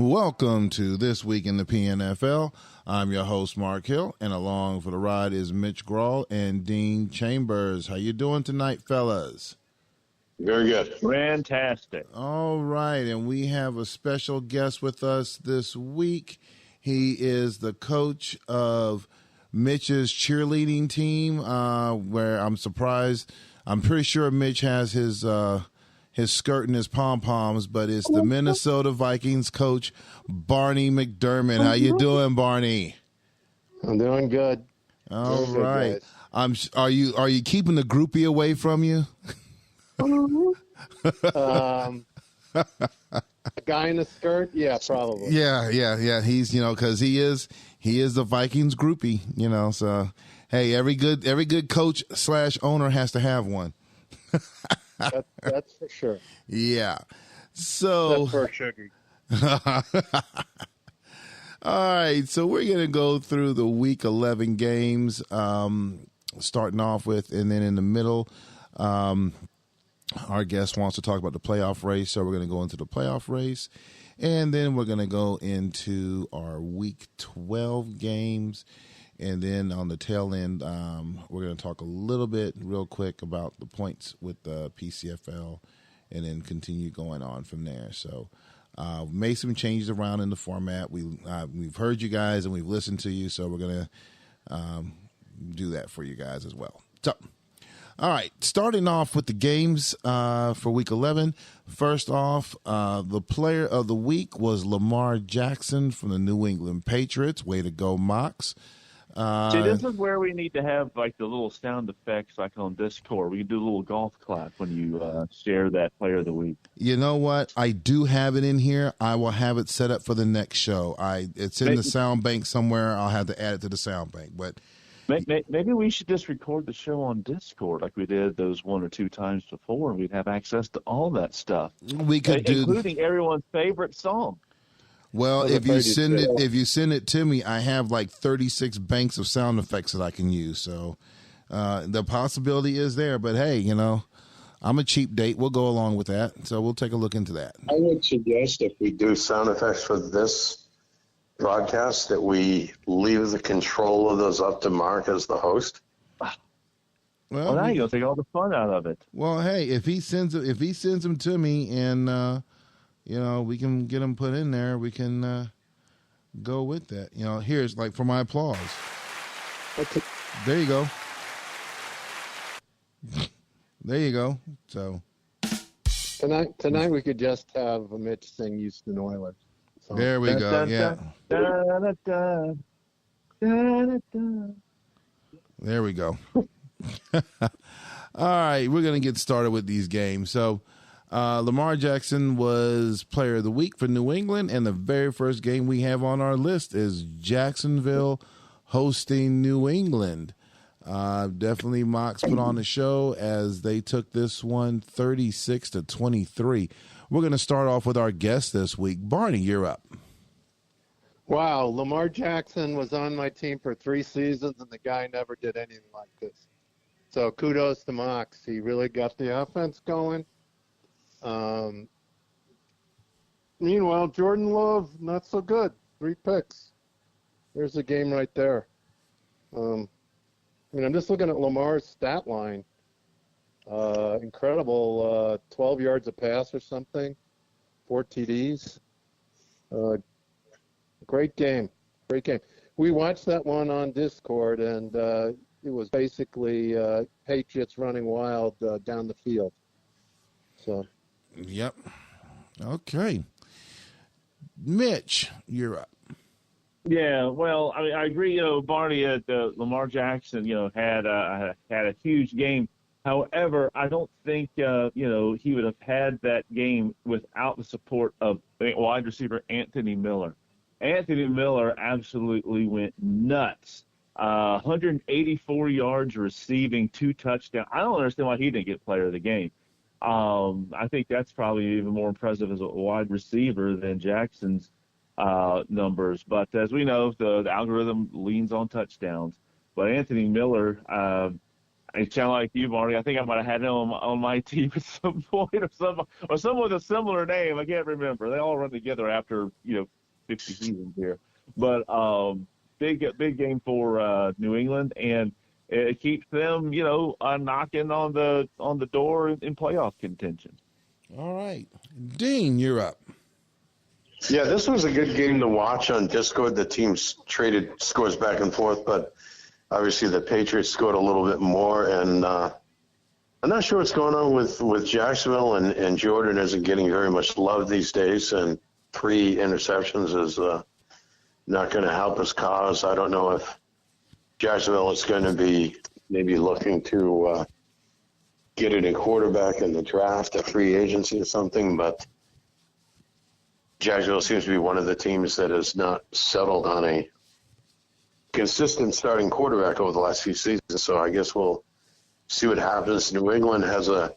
Welcome to This Week in the PNFL. I'm your host, Mark Hill, and along for the ride is Mitch Grawl and Dean Chambers. How you doing tonight, fellas? Very good. Fantastic. All right, and we have a special guest with us this week. He is the coach of Mitch's cheerleading team, where I'm surprised. I'm pretty sure Mitch has his skirt and his pom-poms, but it's the Minnesota Vikings coach, Barney McDermott. How you doing, Barney? I'm doing good. All right. Are you keeping the groupie away from you? A guy in a skirt? Yeah, probably. Yeah. He's, because he is the Vikings groupie, so hey, every good coach / owner has to have one. That's for sure. Yeah. So that's for sugar. All right, so we're going to go through the Week 11 games, starting off with, and then in the middle, our guest wants to talk about the playoff race, so we're going to go into the playoff race, and then we're going to go into our Week 12 games, and then on the tail end, we're going to talk a little bit real quick about the points with the PCFL, and then continue going on from there. So made some changes around in the format. We've heard you guys and we've listened to you, so we're going to do that for you guys as well. So, all right, starting off with the games for Week 11. First off, the player of the week was Lamar Jackson from the New England Patriots. Way to go, Mox. See, this is where we need to have like the little sound effects like on Discord. We can do a little golf clap when you share that player of the week. You know what? I do have it in here. I will have it set up for the next show. It's in the sound bank somewhere. I'll have to add it to the sound bank. But maybe we should just record the show on Discord like we did those one or two times before, and we'd have access to all that stuff. We could including everyone's favorite song. Well, if you send it to me, I have like 36 banks of sound effects that I can use. So the possibility is there. But hey, I'm a cheap date. We'll go along with that. So we'll take a look into that. I would suggest if we do sound effects for this broadcast that we leave the control of those up to Mark as the host. Well, now you're gonna take all the fun out of it. Well, hey, if he sends them to me and we can get them put in there. We can go with that. Here's like for my applause. Okay. There you go. There you go. So tonight we could just have Mitch sing Houston Oilers. So. There we go. Yeah. There we go. All right, we're gonna get started with these games. So. Lamar Jackson was player of the week for New England, and the very first game we have on our list is Jacksonville hosting New England. Definitely Mox put on the show as they took this one 36-23. We're going to start off with our guest this week. Barney, you're up. Wow, Lamar Jackson was on my team for 3 seasons, and the guy never did anything like this. So kudos to Mox. He really got the offense going. Meanwhile, Jordan Love, not so good. 3 picks. There's the game right there. I'm just looking at Lamar's stat line. Incredible, 12 yards a pass or something, 4 TDs. Great game. We watched that one on Discord, and it was basically Patriots running wild down the field. So. Yep. Okay. Mitch, you're up. Yeah, well, I agree. Barney, Lamar Jackson, had a huge game. However, I don't think he would have had that game without the support of wide receiver Anthony Miller. Anthony Miller absolutely went nuts. 184 yards receiving, 2 touchdowns. I don't understand why he didn't get player of the game. I think that's probably even more impressive as a wide receiver than Jackson's numbers. But as we know, the algorithm leans on touchdowns. But Anthony Miller, I sound like you, Marty. I think I might have had him on my team at some point, or someone with a similar name. I can't remember. They all run together after 50 seasons here. But big game for New England, and it keeps them knocking on the door in playoff contention. All right, Dean, you're up. Yeah, this was a good game to watch on Discord. The teams traded scores back and forth, but obviously the Patriots scored a little bit more, and I'm not sure what's going on with Jacksonville, and Jordan isn't getting very much love these days, and 3 interceptions is not going to help his cause. I don't know if Jacksonville is going to be maybe looking to get a quarterback in the draft, a free agency or something, but Jacksonville seems to be one of the teams that has not settled on a consistent starting quarterback over the last few seasons. So I guess we'll see what happens. New England has a,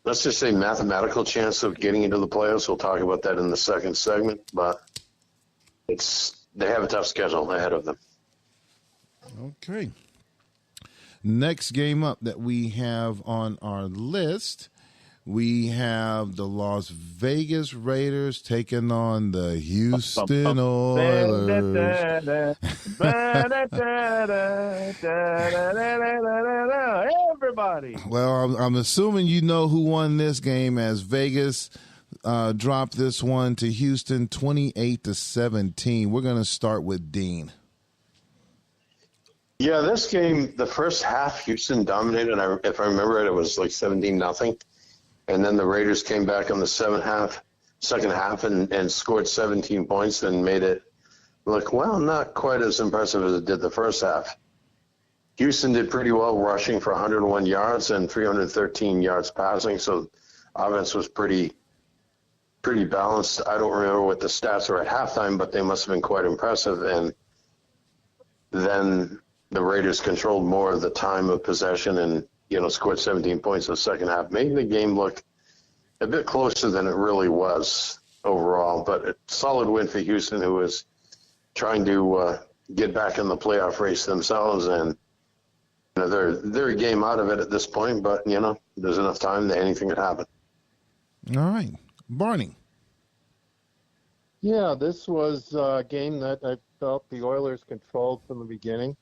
let's just say, mathematical chance of getting into the playoffs. We'll talk about that in the second segment, but they have a tough schedule ahead of them. Okay. Next game up that we have on our list, we have the Las Vegas Raiders taking on the Houston Oilers. Everybody. Well, I'm assuming you know who won this game, as Vegas dropped this one to Houston 28-17. We're going to start with Dean. Yeah, this game, the first half, Houston dominated. If I remember it, it was like 17-0. And then the Raiders came back in the second half and scored 17 points and made it look, well, not quite as impressive as it did the first half. Houston did pretty well, rushing for 101 yards and 313 yards passing, so offense was pretty balanced. I don't remember what the stats were at halftime, but they must have been quite impressive. And then the Raiders controlled more of the time of possession and scored 17 points in the second half, making the game look a bit closer than it really was overall. But a solid win for Houston, who was trying to get back in the playoff race themselves. And they're a game out of it at this point, but, there's enough time that anything could happen. All right. Barney. Yeah, this was a game that I felt the Oilers controlled from the beginning.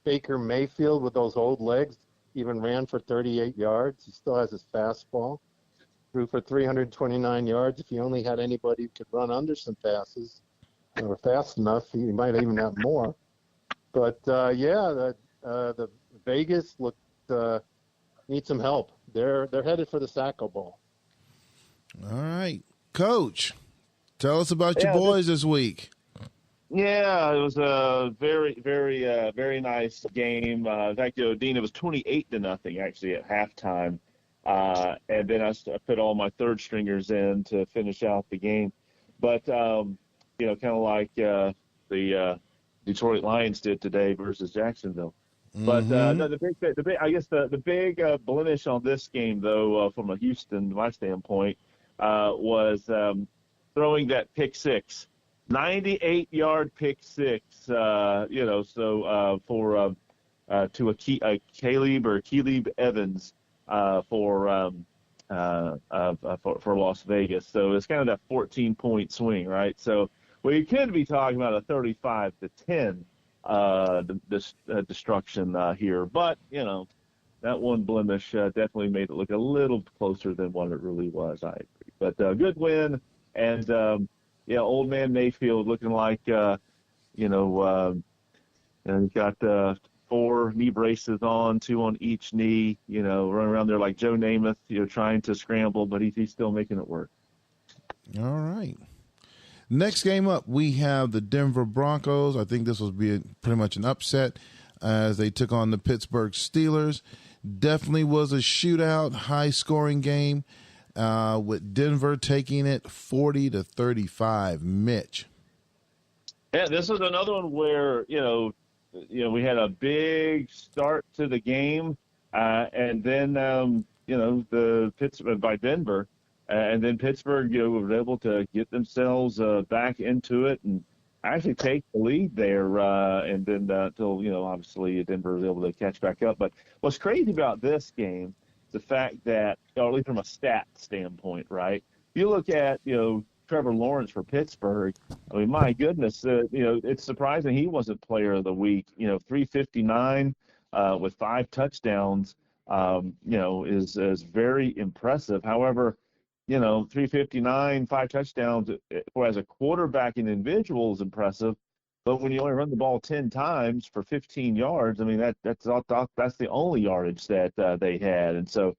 Baker Mayfield, with those old legs, even ran for 38 yards. He still has his fastball. Threw for 329 yards. If he only had anybody who could run under some passes or fast enough, he might even have more. But, the Vegas needs some help. They're headed for the Sacco Bowl. All right. Coach, tell us about your boys this week. Yeah, it was a very, very, very nice game. In fact, Dean, it was 28-0 actually at halftime, and then I put all my third stringers in to finish out the game. But kind of like the Detroit Lions did today versus Jacksonville. But no, the big blemish on this game, though, from a Houston, my standpoint, was throwing that pick six. 98-yard pick six, to Caleb Evans for Las Vegas. So it's kind of that 14-point swing, right? So we could be talking about a 35-10 destruction here, but that one blemish definitely made it look a little closer than what it really was. I agree, but good win, and old man Mayfield looking like he's got 4 knee braces on, 2 on each knee, running around there like Joe Namath, trying to scramble, but he's still making it work. All right. Next game up, we have the Denver Broncos. I think this will be pretty much an upset as they took on the Pittsburgh Steelers. Definitely was a shootout, high-scoring game with Denver taking it 40-35. Mitch. Yeah, this is another one where, we had a big start to the game, and then, the Pittsburgh by Denver. And then Pittsburgh, was able to get themselves back into it and actually take the lead there, and then until obviously Denver was able to catch back up. But what's crazy about this game, the fact that, at least from a stat standpoint, right? You look at Trevor Lawrence for Pittsburgh. I mean, my goodness, it's surprising he wasn't Player of the Week. 359 with 5 touchdowns, is very impressive. However, 359, 5 touchdowns as a quarterback in individual is impressive. But when you only run the ball 10 times for 15 yards, I mean, that's the only yardage that they had. And so,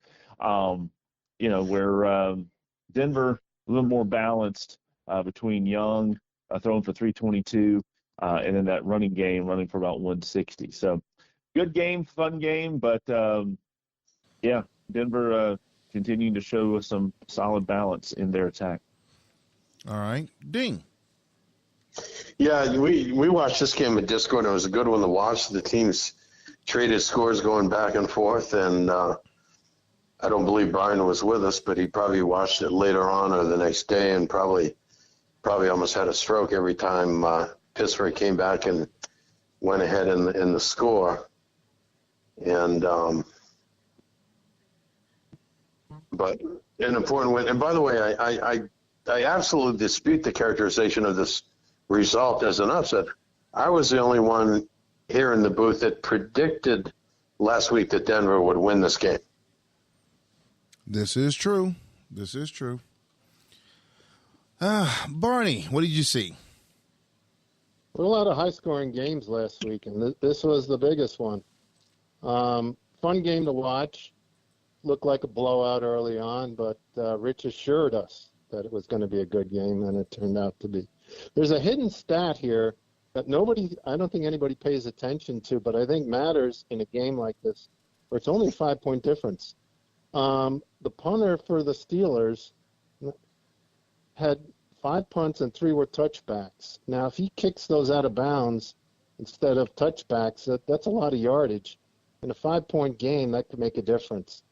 where Denver a little more balanced between Young throwing for 322 and then that running game running for about 160. So good game, fun game, but Denver continuing to show some solid balance in their attack. All right. Ding. Yeah, we watched this game at Discord. It was a good one to watch. The teams traded scores going back and forth, and I don't believe Brian was with us, but he probably watched it later on or the next day and probably almost had a stroke every time Pittsburgh came back and went ahead in the score. And but an important win. And by the way, I absolutely dispute the characterization of this result as an upset. I was the only one here in the booth that predicted last week that Denver would win this game. This is true. Barney, what did you see? There were a lot of high-scoring games last week, and this was the biggest one. Fun game to watch. Looked like a blowout early on, but Rich assured us that it was going to be a good game, and it turned out to be. There's a hidden stat here that I don't think anybody pays attention to, but I think matters in a game like this, where it's only a 5-point difference. The punter for the Steelers had 5 punts and 3 were touchbacks. Now, if he kicks those out of bounds instead of touchbacks, that's a lot of yardage. In a 5-point game, that could make a difference.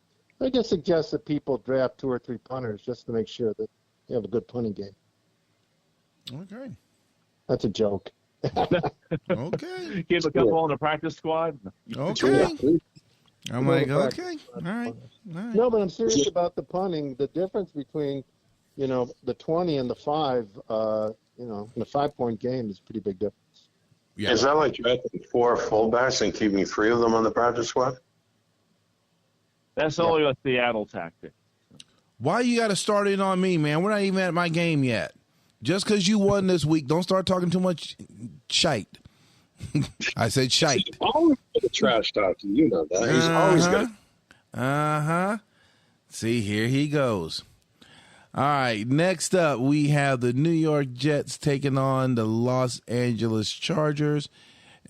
I just suggest that people draft 2 or 3 punters just to make sure that you have a good punting game. Okay. That's a joke. Okay. Keep a couple on the practice squad. Okay. I'm like, okay. All right. No, but I'm serious about the punting. The difference between, the 20 and the 5, in a 5-point game is a pretty big difference. Yeah. Is that like drafting 4 fullbacks and keeping 3 of them on the practice squad? That's only a Seattle tactic. Why you got to start it on me, man? We're not even at my game yet. Just because you won this week, don't start talking too much shite. I said shite. He's always going to trash talk you. You know that. He's always going to. See, here he goes. All right, next up, we have the New York Jets taking on the Los Angeles Chargers.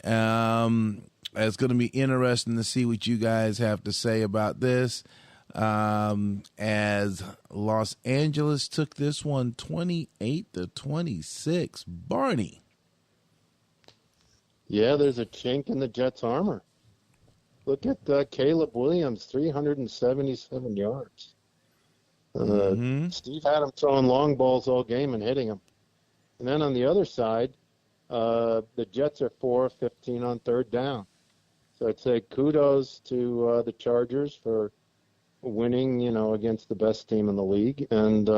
It's going to be interesting to see what you guys have to say about this. As Los Angeles took this one 28-26. Barney. Yeah, there's a chink in the Jets' armor. Look at Caleb Williams, 377 yards. Steve had him throwing long balls all game and hitting him. And then on the other side, the Jets are 4-15 on third down. So I'd say kudos to the Chargers for winning, against the best team in the league. And,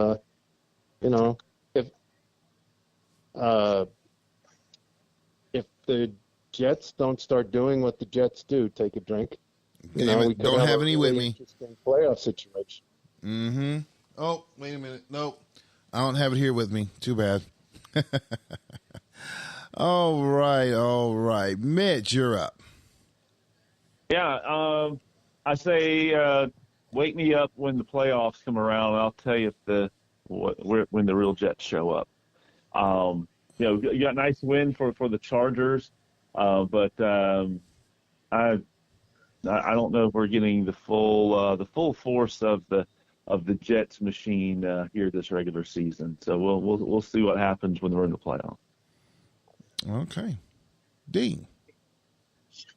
if the Jets don't start doing what the Jets do, take a drink. We don't have any with me. Interesting playoff situation. Mm-hmm. Oh, wait a minute. Nope. I don't have it here with me. Too bad. All right. Mitch, you're up. Yeah, I say wake me up when the playoffs come around, and I'll tell you when the real Jets show up. You got a nice win for the Chargers, but I don't know if we're getting the full force of the Jets machine here this regular season. So we'll see what happens when we're in the playoff. Okay, Dean.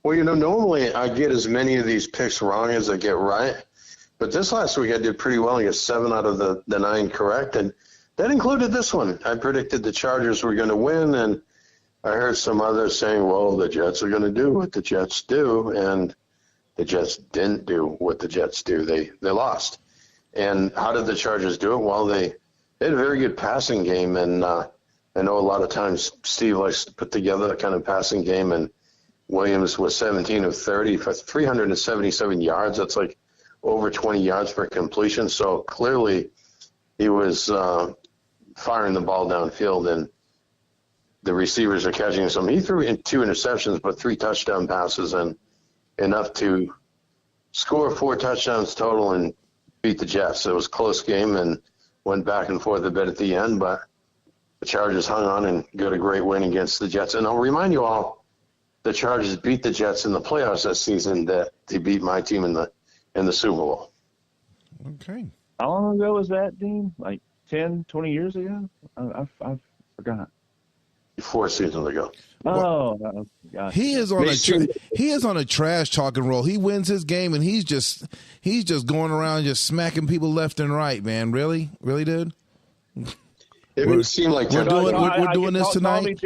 Well, normally I get as many of these picks wrong as I get right. But this last week I did pretty well. I got 7 out of the 9 correct. And that included this one. I predicted the Chargers were going to win. And I heard some others saying, well, the Jets are going to do what the Jets do, and the Jets didn't do what the Jets do. They lost. And how did the Chargers do it? Well, they had a very good passing game, and I know a lot of times Steve likes to put together that kind of passing game, and Williams was 17 of 30 for 377 yards. That's like over 20 yards per completion. So clearly he was firing the ball downfield, and the receivers are catching some. He threw in 2 interceptions, but 3 touchdown passes, and enough to score 4 touchdowns total and beat the Jets. It was a close game and went back and forth a bit at the end, but the Chargers hung on and got a great win against the Jets. And I'll remind you all, the Chargers beat the Jets in the playoffs that season. That they beat my team in the Super Bowl. Okay. How long ago was that, Dean? Like 10, 20 years ago? I forgot. 4 seasons ago. Oh, gosh. He is on a trash talking roll. He wins his game and he's just going around just smacking people left and right, man. Really, dude. It would seem like we're doing this tonight.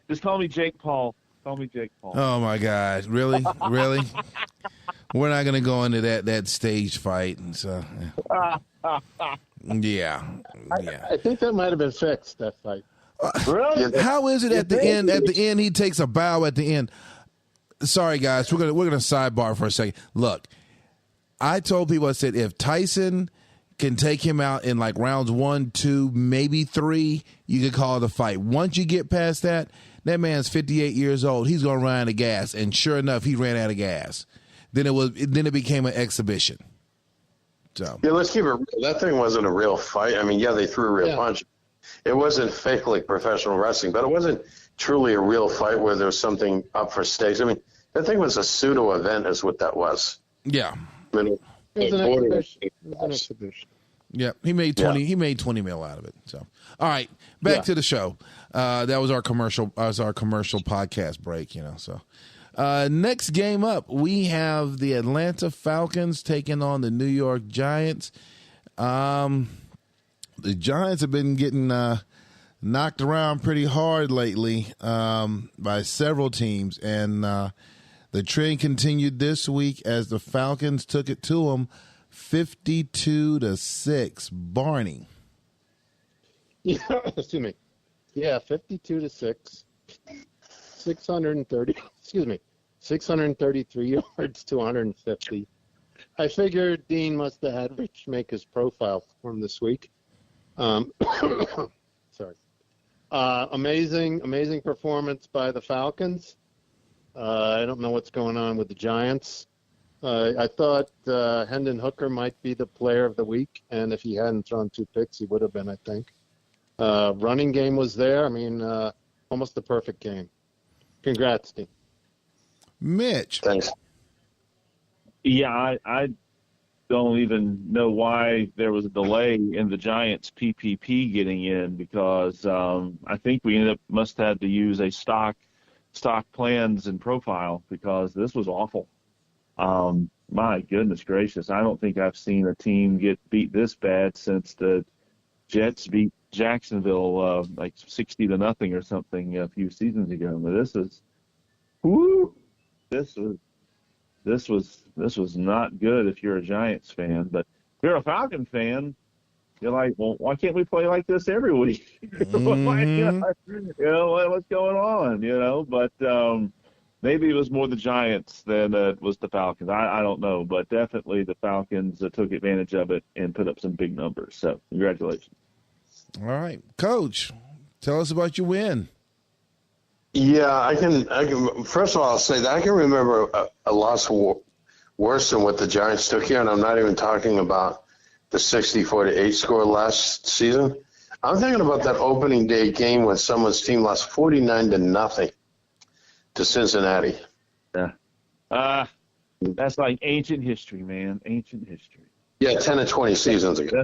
Just call me Jake Paul. Call me Jake Paul. Oh my God, really? We're not gonna go into that stage fight, and so yeah. I think that might have been fixed, that fight. Really? How is it at the end? At the end, he takes a bow at the end. Sorry, guys, we're gonna sidebar for a second. Look, I told people, I said, if Tyson can take him out in like rounds 1, 2, maybe 3, you could call it a fight. Once you get past that man's 58 years old. He's gonna run out of gas, and sure enough, he ran out of gas. Then it became an exhibition. So yeah, let's keep it real. That thing wasn't a real fight. I mean, yeah, they threw a real punch. It wasn't fake like professional wrestling, but it wasn't truly a real fight where there was something up for stakes. I mean, that thing was a pseudo event, is what that was. Yeah. I mean, It was an exhibition. Yeah, he made 20. Yeah. He made 20 mil out of it. So, all right, back to the show. That was our commercial. Podcast break. So, next game up, we have the Atlanta Falcons taking on the New York Giants. The Giants have been getting knocked around pretty hard lately by several teams, and the trend continued this week as the Falcons took it to them 52-6. Barney. Yeah, excuse me. Yeah, 52-6. 633 yards to 150. I figured Dean must have had Rich make his profile for him this week. Sorry. Amazing performance by the Falcons. I don't know what's going on with the Giants. I thought Hendon Hooker might be the player of the week, and if he hadn't thrown 2 picks, he would have been, I think. Running game was there. I mean, almost the perfect game. Congrats, Dean. Mitch. Thanks. Yeah, I don't even know why there was a delay in the Giants PPP getting in, because I think we must have to use a stock plans and profile, because this was awful. My goodness gracious, I don't think I've seen a team get beat this bad since the Jets beat Jacksonville like 60-0 or something a few seasons ago. But this was not good if you're a Giants fan. But if you're a Falcon fan, you're like, well, why can't we play like this every week? Mm-hmm. What's going on? But maybe it was more the Giants than it was the Falcons. I don't know, but definitely the Falcons took advantage of it and put up some big numbers. So congratulations. All right, Coach, tell us about your win. Yeah, I can. First of all, I'll say that I can remember a loss worse than what the Giants took here, and I'm not even talking about the 64-8 score last season. I'm thinking about that opening day game when someone's team lost 49-0 to Cincinnati. Yeah. That's like ancient history, man. Ancient history. Yeah, 10 and 20 seasons ago.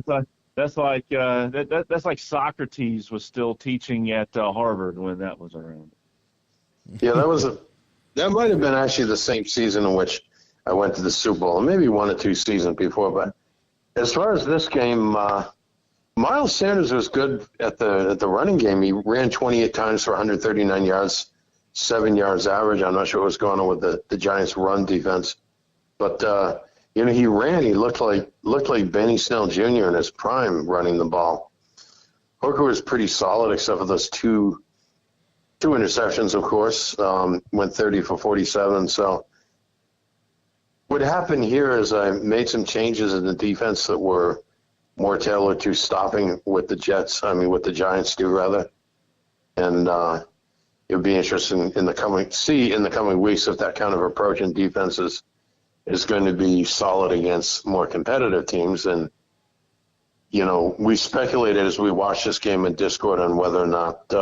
That's like Socrates was still teaching at Harvard when that was around. Yeah, that might have been actually the same season in which I went to the Super Bowl, maybe 1 or 2 seasons before. But as far as this game, my Miles Sanders was good at the running game. He ran 28 times for 139 yards, 7 yards average. I'm not sure what was going on with the Giants' run defense, but he ran. He looked like Benny Snell Jr. in his prime running the ball. Hooker was pretty solid except for those two interceptions, of course. Went 30 for 47. So what happened here is I made some changes in the defense that were more tailored to stopping what the Giants do, rather. And it would be interesting in the coming weeks if that kind of approach in defense is going to be solid against more competitive teams. And, we speculated as we watched this game in Discord on whether or not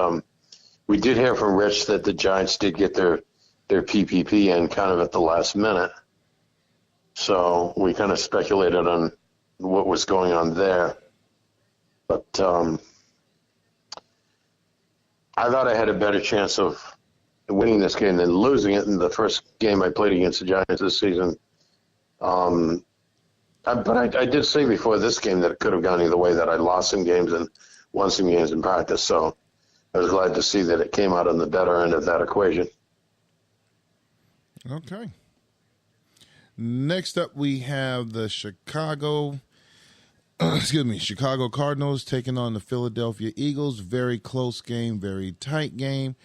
we did hear from Rich that the Giants did get their PPP in kind of at the last minute. So we kind of speculated on what was going on there. But I thought I had a better chance of winning this game than losing it in the first game I played against the Giants this season. But I did say before this game that it could have gone either way, that I lost some games and won some games in practice. So I was glad to see that it came out on the better end of that equation. Okay. Next up, we have the Chicago Cardinals taking on the Philadelphia Eagles. Very close game, very tight game.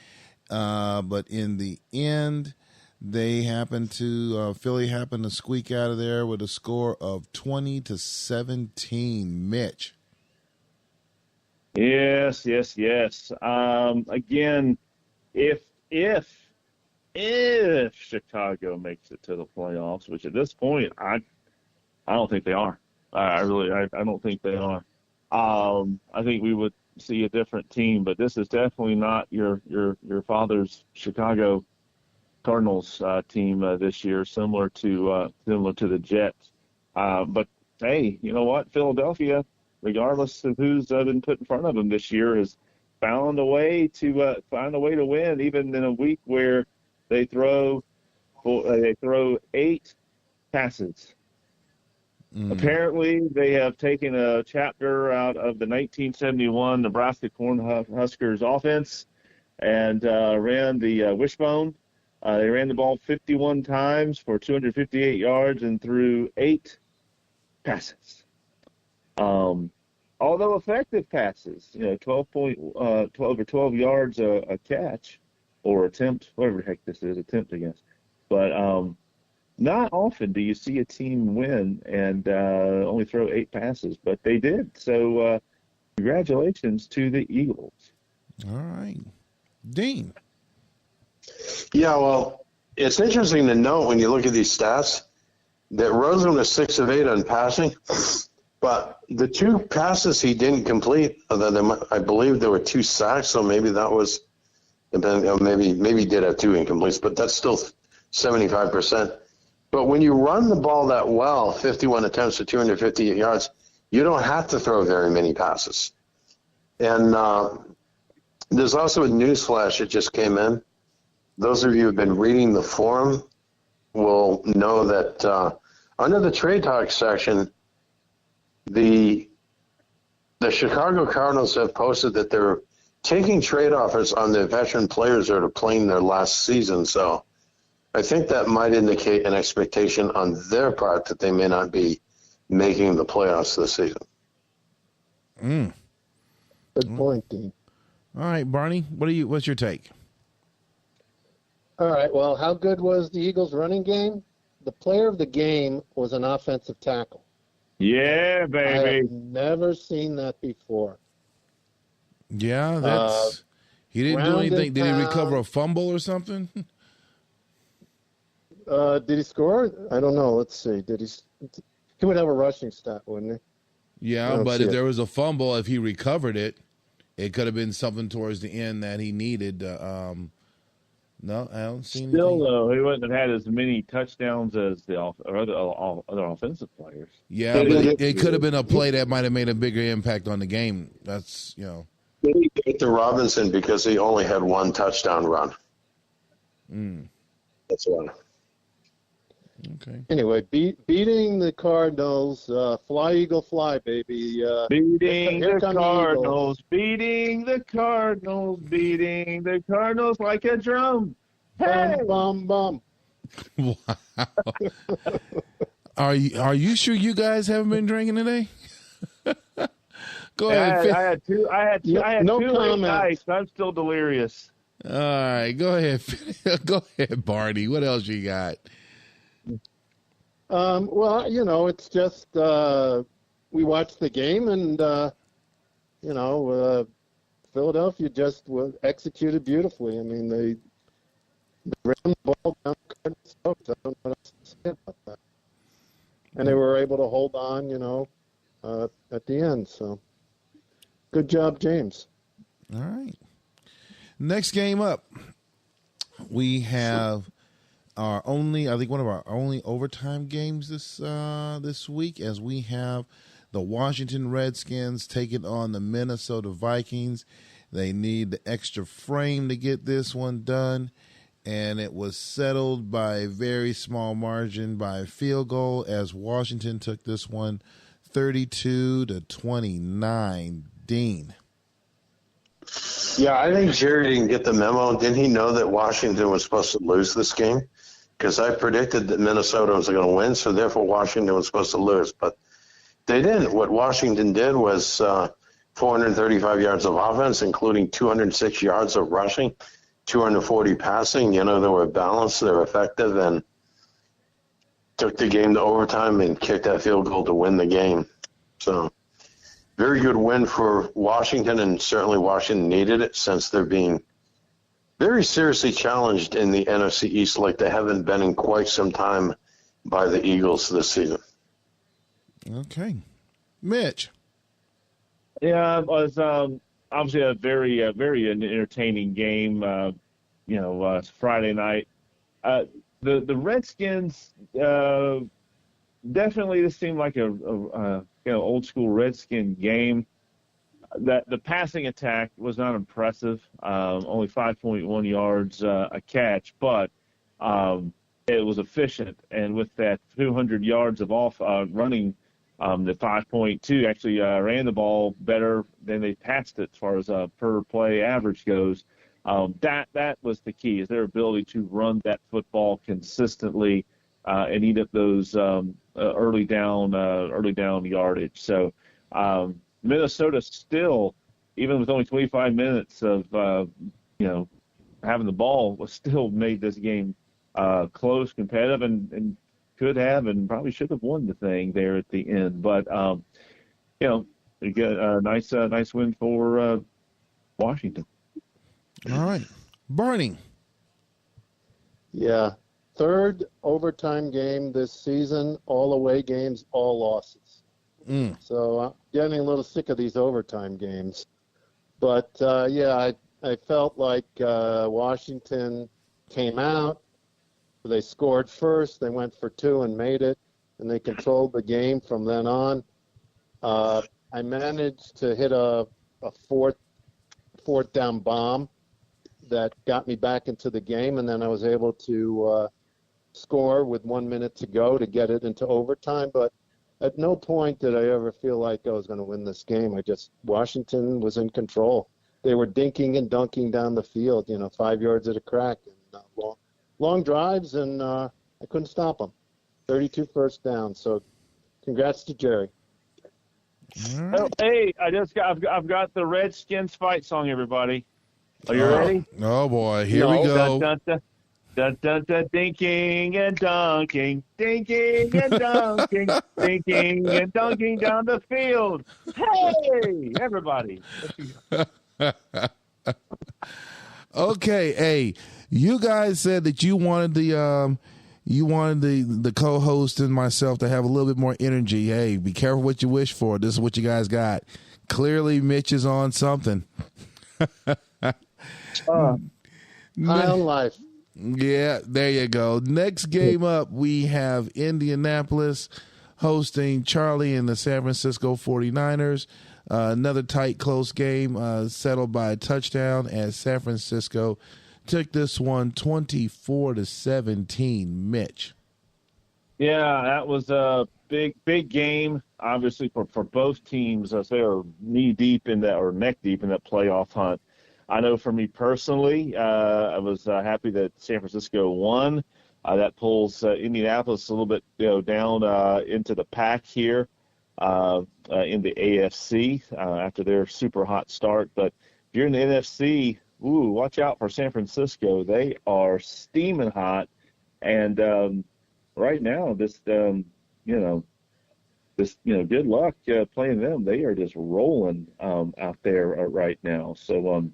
But in the end, Philly happened to squeak out of there with a score of 20-17. Mitch. Yes. Again, if Chicago makes it to the playoffs, which at this point I don't think they are. I don't think they are. I think we would see a different team, but this is definitely not your father's Chicago Cardinals team this year, similar to the Jets. But hey, you know what? Philadelphia, regardless of who's been put in front of them this year, has found a way to win, even in a week where they throw 8 passes. Apparently, they have taken a chapter out of the 1971 Nebraska Cornhuskers offense and ran the wishbone. They ran the ball 51 times for 258 yards and threw 8 passes. Although effective passes, 12 yards a catch or attempt, whatever the heck this is, attempt, I guess. But not often do you see a team win and only throw 8 passes, but they did. So congratulations to the Eagles. All right. Dean. Yeah, well, it's interesting to note when you look at these stats that Rosen was 6 of 8 on passing, but the 2 passes he didn't complete, other than I believe there were 2 sacks, so maybe that was, maybe he did have 2 incompletes, but that's still 75%. But when you run the ball that well, 51 attempts for 258 yards, you don't have to throw very many passes. And there's also a news flash that just came in. Those of you who have been reading the forum will know that under the trade talk section, the Chicago Cardinals have posted that they're taking trade offers on the veteran players that are playing their last season. So I think that might indicate an expectation on their part that they may not be making the playoffs this season. Good point, Dean. All right, Barney, what's your take? All right, well, how good was the Eagles' running game? The player of the game was an offensive tackle. Yeah, baby. I have never seen that before. Yeah, he didn't do anything. Did he recover a fumble or something? Did he score? I don't know. Let's see. He would have a rushing stat, wouldn't he? Yeah, but if there was a fumble, if he recovered it, it could have been something towards the end that he needed. No, I don't see anything. Still, though, he wouldn't have had as many touchdowns as the other offensive players. Yeah, but it could have been a play that might have made a bigger impact on the game. That's, Did he get to Robinson because he only had 1 touchdown run? That's why. Okay. Anyway, beating the Cardinals, fly Eagle fly, baby. Beating here the come Cardinals, beating the Cardinals, beating the Cardinals like a drum. Hey! Bum, bum, bum. Wow. Are you sure you guys haven't been drinking today? Go ahead. I had two. No two late comment. nights. I'm still delirious. All right, go ahead. Go ahead, Barney. What else you got? Well, it's just we watched the game, and Philadelphia just executed beautifully. I mean, they ran the ball down the Cardinals' throats. I don't know what else to say about that. And they were able to hold on, at the end. So, good job, James. All right. Next game up, we have one of our only overtime games this week, as we have the Washington Redskins taking on the Minnesota Vikings. They need the extra frame to get this one done, and it was settled by a very small margin by a field goal, as Washington took this one 32-29. Dean. Yeah, I think Jerry didn't get the memo. Didn't he know that Washington was supposed to lose this game? Because I predicted that Minnesota was going to win, so therefore Washington was supposed to lose. But they didn't. What Washington did was 435 yards of offense, including 206 yards of rushing, 240 passing. They were balanced, they were effective, and took the game to overtime and kicked that field goal to win the game. So very good win for Washington, and certainly Washington needed it since they're being very seriously challenged in the NFC East like they haven't been in quite some time by the Eagles this season. Okay. Mitch. Yeah, it was obviously a very entertaining game. Friday night. The Redskins definitely, this seemed like a old school Redskin game. That the passing attack was not impressive. Only 5.1 yards a catch, but it was efficient. And with that 200 yards of running, the 5.2 actually ran the ball better than they passed it as far as per play average goes. That was the key, is their ability to run that football consistently and eat up those early down yardage. So Minnesota still, even with only 25 minutes of having the ball, was still made this game close, competitive, and could have and probably should have won the thing there at the end. But they got a nice win for Washington. All right. Barney. Yeah. Third overtime game this season, all away games, all losses. So I'm getting a little sick of these overtime games. But, I felt like Washington came out. They scored first. They went for two and made it, and they controlled the game from then on. I managed to hit a fourth down bomb that got me back into the game, and then I was able to score with 1 minute to go to get it into overtime. But at no point did I ever feel like I was going to win this game. Washington was in control. They were dinking and dunking down the field, 5 yards at a crack, and long drives, and I couldn't stop them. 32 first down. So congrats to Jerry. Right. Oh, hey, I've got the Redskins fight song, everybody. Are you ready? Oh boy, here we go. Dun, dun, dun, dun, dun, dinking and dunking, dinking and dunking, dinking and dunking down the field. Hey, everybody. Okay, hey, you guys said that you wanted the co-host and myself to have a little bit more energy. Hey, be careful what you wish for. This is what you guys got. Clearly, Mitch is on something. High on life. Yeah, there you go. Next game up, we have Indianapolis hosting Charlie and the San Francisco 49ers. Another tight, close game settled by a touchdown as San Francisco took this one 24-17. Mitch. Yeah, that was a big game, obviously for both teams as they are knee deep in that or neck deep in that playoff hunt. I know for me personally, I was happy that San Francisco won. That pulls Indianapolis a little bit, down into the pack here in the AFC after their super hot start. But if you're in the NFC, ooh, watch out for San Francisco. They are steaming hot, and right now, good luck playing them. They are just rolling out there right now. So, and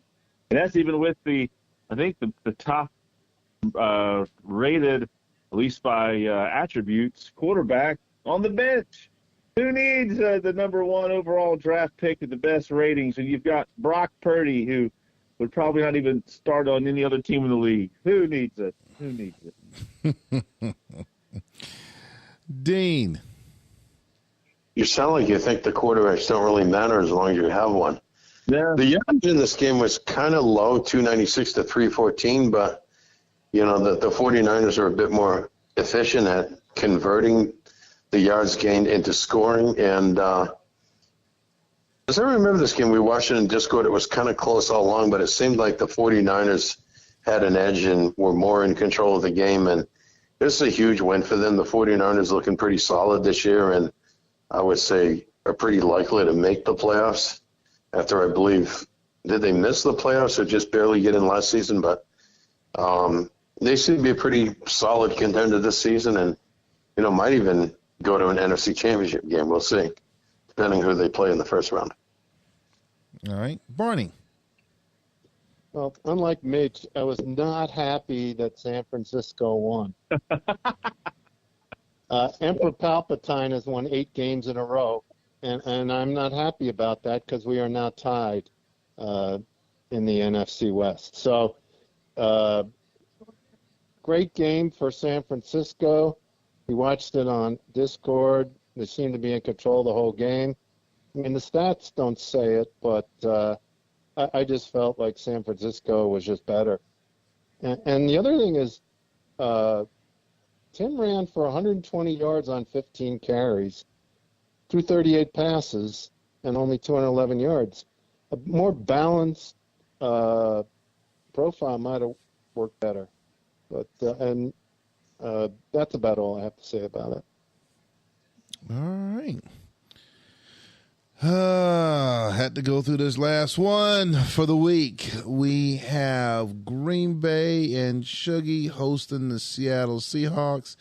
that's even with I think the top rated, at least by attributes, quarterback on the bench. Who needs the number one overall draft pick with the best ratings? And you've got Brock Purdy, who would probably not even start on any other team in the league. Who needs it? Who needs it? Dean. You sound like you think the quarterbacks don't really matter as long as you have one. Yeah. The yardage in this game was kind of low, 296 to 314, but, the 49ers are a bit more efficient at converting the yards gained into scoring. And as I remember this game, we watched it in Discord. It was kind of close all along, but it seemed like the 49ers had an edge and were more in control of the game. And this is a huge win for them. The 49ers looking pretty solid this year, and I would say are pretty likely to make the playoffs after, I believe, did they miss the playoffs or just barely get in last season? But they seem to be a pretty solid contender this season and, might even go to an NFC championship game. We'll see, depending who they play in the first round. All right. Barney. Well, unlike Mitch, I was not happy that San Francisco won. Emperor Palpatine has won 8 games in a row, and I'm not happy about that because we are now tied in the NFC West. So, great game for San Francisco. We watched it on Discord. They seem to be in control the whole game. I mean, the stats don't say it, but I just felt like San Francisco was just better. And the other thing is, Tim ran for 120 yards on 15 carries, threw 38 passes, and only 211 yards. A more balanced profile might have worked better. But that's about all I have to say about it. All right. Had to go through this last one for the week. We have Green Bay and Shuggy hosting the Seattle Seahawks.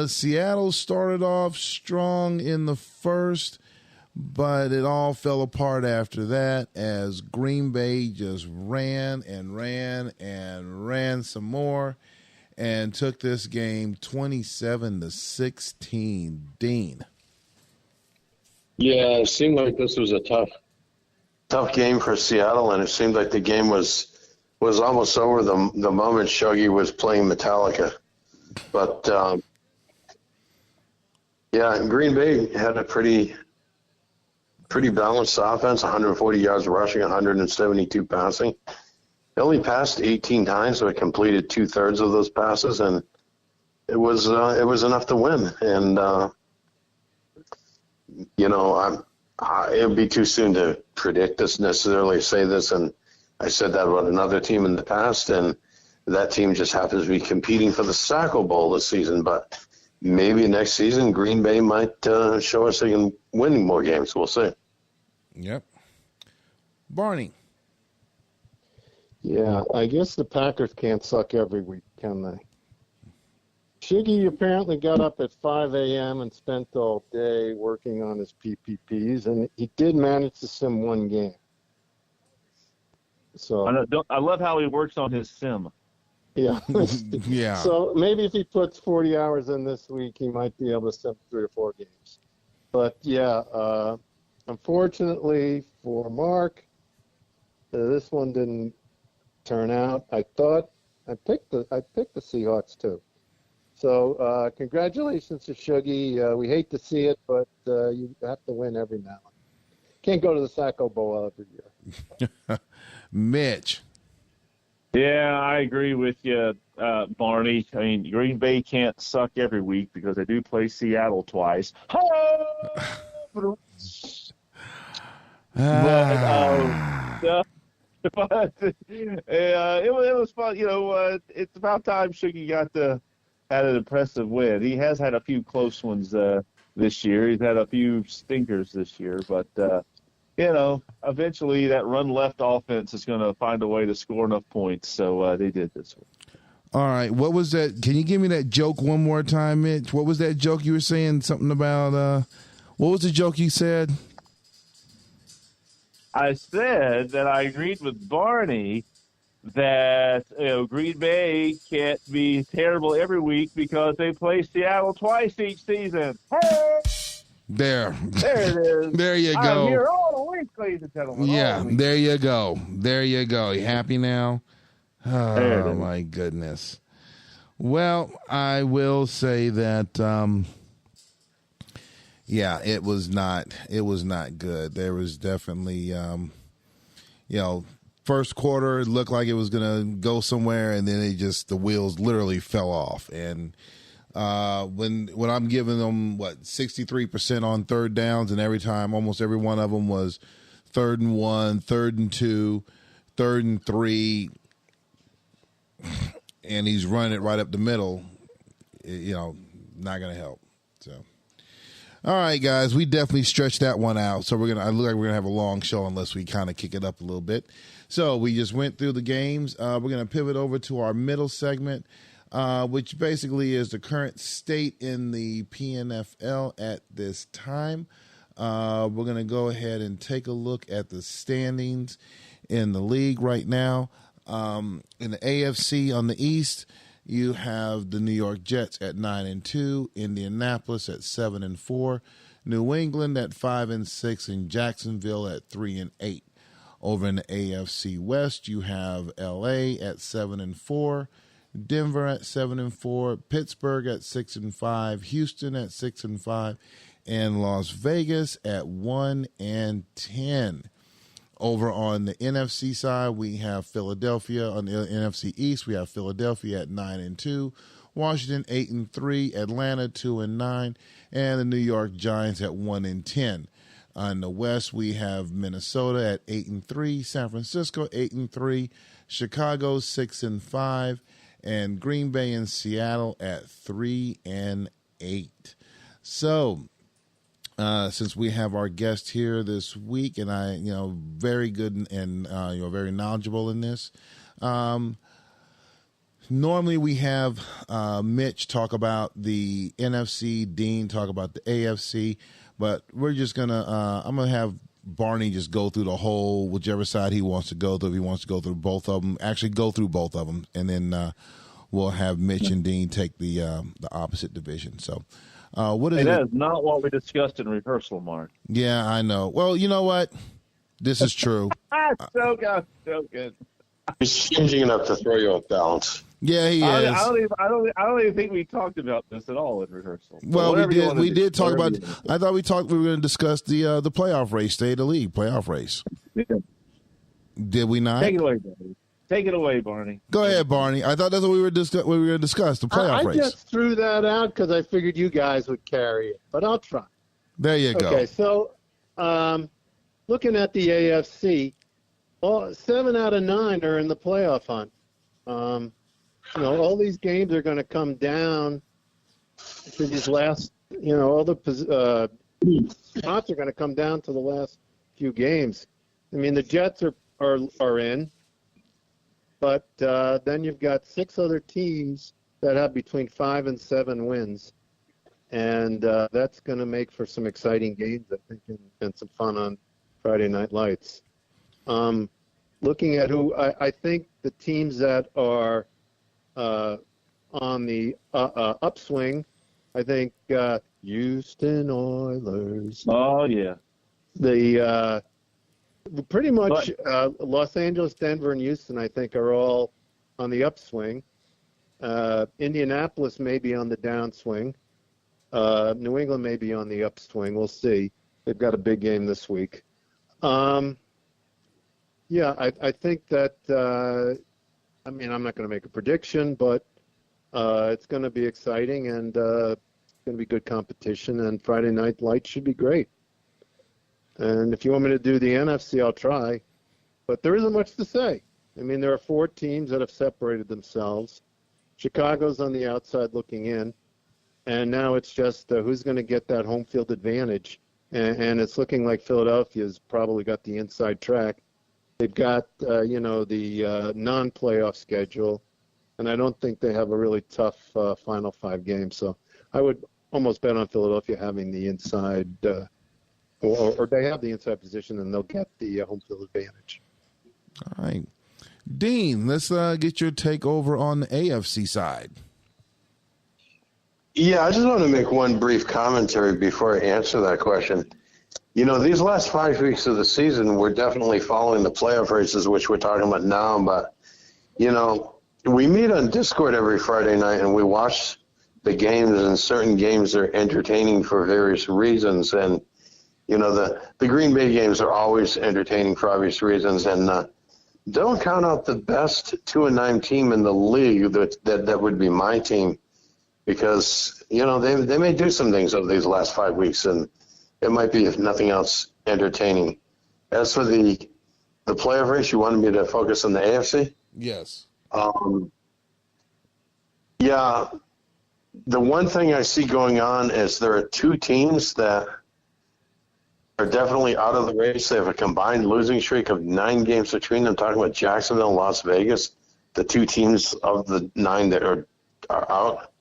Seattle started off strong in the first, but it all fell apart after that as Green Bay just ran and ran and ran some more and took this game 27-16. Dean. Yeah, it seemed like this was a tough game for Seattle, and it seemed like the game was almost over the moment Shuggy was playing Metallica. But Green Bay had a pretty balanced offense, 140 yards rushing, 172 passing. They only passed 18 times, so it completed 2/3 of those passes, and it was enough to win. And it would be too soon to predict this necessarily, say this, and I said that about another team in the past, and that team just happens to be competing for the Saco Bowl this season. But maybe next season Green Bay might show us they can win more games. We'll see. Yep. Barney. Yeah, I guess the Packers can't suck every week, can they? Shiggy apparently got up at 5 a.m. and spent all day working on his PPPs, and he did manage to sim one game. So I love how he works on his sim. Yeah. Yeah. So maybe if he puts 40 hours in this week, he might be able to sim 3 or 4 games. But yeah, unfortunately for Mark, this one didn't turn out. I thought I picked the Seahawks too. So congratulations to Shuggy. We hate to see it, but you have to win every now and then. Can't go to the Saco Bowl every year. Mitch. Yeah, I agree with you, Barney. I mean, Green Bay can't suck every week because they do play Seattle twice. But Ah. yeah, but it was fun. It's about time Shuggy had an impressive win. He has had a few close ones this year. He's had a few stinkers this year, but eventually that run left offense is going to find a way to score enough points. So they did this one. All right. What was that? Can you give me that joke one more time, Mitch? What was that joke you were saying? Something about what was the joke you said? I said that I agreed with Barney that Green Bay can't be terrible every week because they play Seattle twice each season. Hey! There There it is. There you I'm go. here all the week, ladies and gentlemen. Yeah, there you go. There you go. You happy now? Oh, my goodness. Well, I will say that, it was not good. There was definitely, first quarter, it looked like it was going to go somewhere, and then the wheels literally fell off. And when I'm giving them 63% on third downs, and every time, almost every one of them was 3rd and 1, 3rd and 2, 3rd and 3, and he's running it right up the middle, not going to help. So, all right, guys, we definitely stretched that one out. So I look like we're gonna have a long show unless we kind of kick it up a little bit. So we just went through the games. We're gonna pivot over to our middle segment, which basically is the current state in the PNFL at this time. We're going to go ahead and take a look at the standings in the league right now. In the AFC on the East, you have the New York Jets at 9-2, Indianapolis at 7-4, New England at 5-6, and Jacksonville at 3-8. Over in the AFC West, you have LA at 7-4. Denver at 7-4, Pittsburgh at 6-5, Houston at 6-5, and Las Vegas at 1-10. Over on the NFC side, we have Philadelphia. On the NFC East, we have Philadelphia at 9-2, Washington 8-3, Atlanta 2-9, and the New York Giants at 1-10. On the West, we have Minnesota at 8-3, San Francisco 8-3, Chicago 6-5. And Green Bay and Seattle at 3-8. So, since we have our guest here this week, and I, very good and very knowledgeable in this. Normally we have Mitch talk about the NFC, Dean talk about the AFC, but we're just gonna. I'm gonna have Barney just go through the whole, whichever side he wants to go through. If he wants to go through both of them, actually go through both of them, and then we'll have Mitch and Dean take the opposite division. So, what is it? That is not what we discussed in rehearsal, Mark. Yeah, I know. Well, you know what? This is true. So good. He's changing enough to throw you off balance. Yeah, he is. I don't even think we talked about this at all in rehearsal. Well, we did talk about. I thought we were going to discuss the playoff race, state of the league playoff race. Yeah. Did we not? Take it away, Barney. Take it away, Barney. Go ahead, Barney. I thought that's what we were going to discuss the playoff race. I just threw that out because I figured you guys would carry it, but I'll try. There you go. Okay, so looking at the AFC, 7 out of 9 are in the playoff hunt. All these games are going to come down to these last, all the spots are going to come down to the last few games. I mean, the Jets are in, but then you've got 6 other teams that have between 5 and 7 wins, and that's going to make for some exciting games, I think, and some fun on Friday Night Lights. Looking at who I think the teams that are on the upswing, I think Houston Oilers. Oh yeah. The pretty much Los Angeles, Denver, and Houston, I think, are all on the upswing. Indianapolis may be on the downswing. New England may be on the upswing. We'll see. They've got a big game this week. Yeah, I think that I mean, I'm not going to make a prediction, but it's going to be exciting and it's going to be good competition. And Friday Night Lights should be great. And if you want me to do the NFC, I'll try. But there isn't much to say. I mean, there are 4 teams that have separated themselves. Chicago's on the outside looking in. And now it's just who's going to get that home field advantage. And it's looking like Philadelphia's probably got the inside track. They've got, the non-playoff schedule. And I don't think they have a really tough final 5 games. So I would almost bet on Philadelphia having the inside, or they have the inside position, and they'll get the home field advantage. All right. Dean, let's get your take over on the AFC side. Yeah, I just want to make one brief commentary before I answer that question. You know, these last 5 weeks of the season, we're definitely following the playoff races, which we're talking about now. But, you know, we meet on Discord every Friday night and we watch the games, and certain games are entertaining for various reasons. And, you know, the Green Bay games are always entertaining for obvious reasons. And don't count out the best 2-9 team in the league. That would be my team, because, you know, they may do some things over these last 5 weeks, and it might be, if nothing else, entertaining. As for the playoff race, you wanted me to focus on the AFC? Yes. Yeah, the one thing I see going on is there are 2 teams that are definitely out of the race. They have a combined losing streak of 9 games between them. I'm talking about Jacksonville and Las Vegas, the 2 teams of the 9 that are out.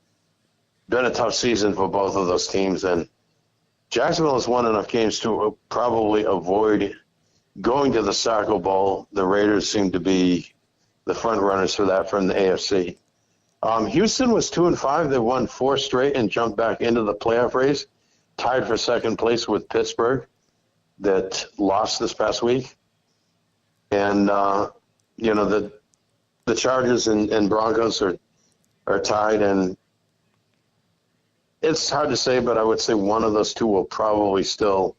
Been a tough season for both of those teams, and Jacksonville has won enough games to probably avoid going to the Saco Bowl. The Raiders seem to be the front runners for that from the AFC. Houston was 2-5. They won 4 straight and jumped back into the playoff race, tied for second place with Pittsburgh, that lost this past week. And, you know, the Chargers and Broncos are tied, and it's hard to say, but I would say one of those 2 will probably still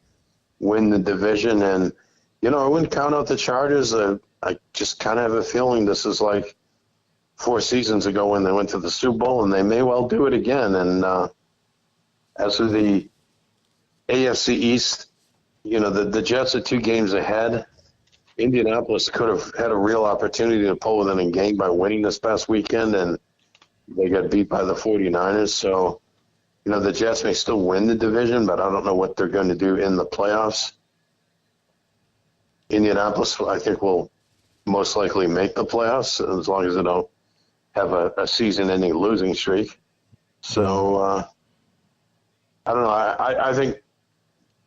win the division. And, you know, I wouldn't count out the Chargers. I just kind of have a feeling this is like 4 seasons ago when they went to the Super Bowl, and they may well do it again. And as for the AFC East, you know, the Jets are 2 games ahead. Indianapolis could have had a real opportunity to pull within a game by winning this past weekend, and they got beat by the 49ers. So, you know, the Jets may still win the division, but I don't know what they're going to do in the playoffs. Indianapolis, I think, will most likely make the playoffs as long as they don't have a season-ending losing streak. So, I don't know. I think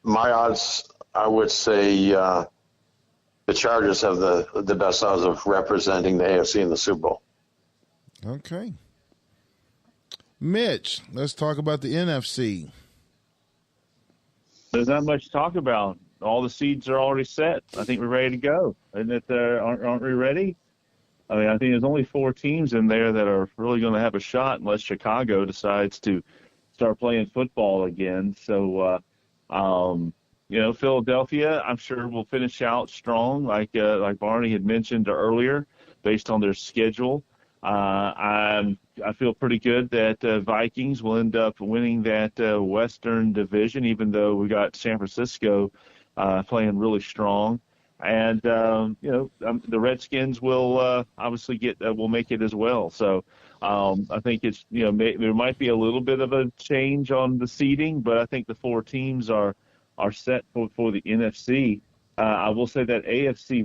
my odds, I would say the Chargers have the best odds of representing the AFC in the Super Bowl. Okay. Mitch, let's talk about the NFC. There's not much to talk about. All the seeds are already set. I think we're ready to go. Isn't it? Aren't we ready? I mean, I think there's only 4 teams in there that are really going to have a shot unless Chicago decides to start playing football again. So, you know, Philadelphia, I'm sure will finish out strong, like Barney had mentioned earlier, based on their schedule. I feel pretty good that Vikings will end up winning that Western Division, even though we got San Francisco playing really strong. And, you know, the Redskins will obviously will make it as well. So I think it's, you know, there might be a little bit of a change on the seeding, but I think the 4 teams are set for the NFC. I will say that AFC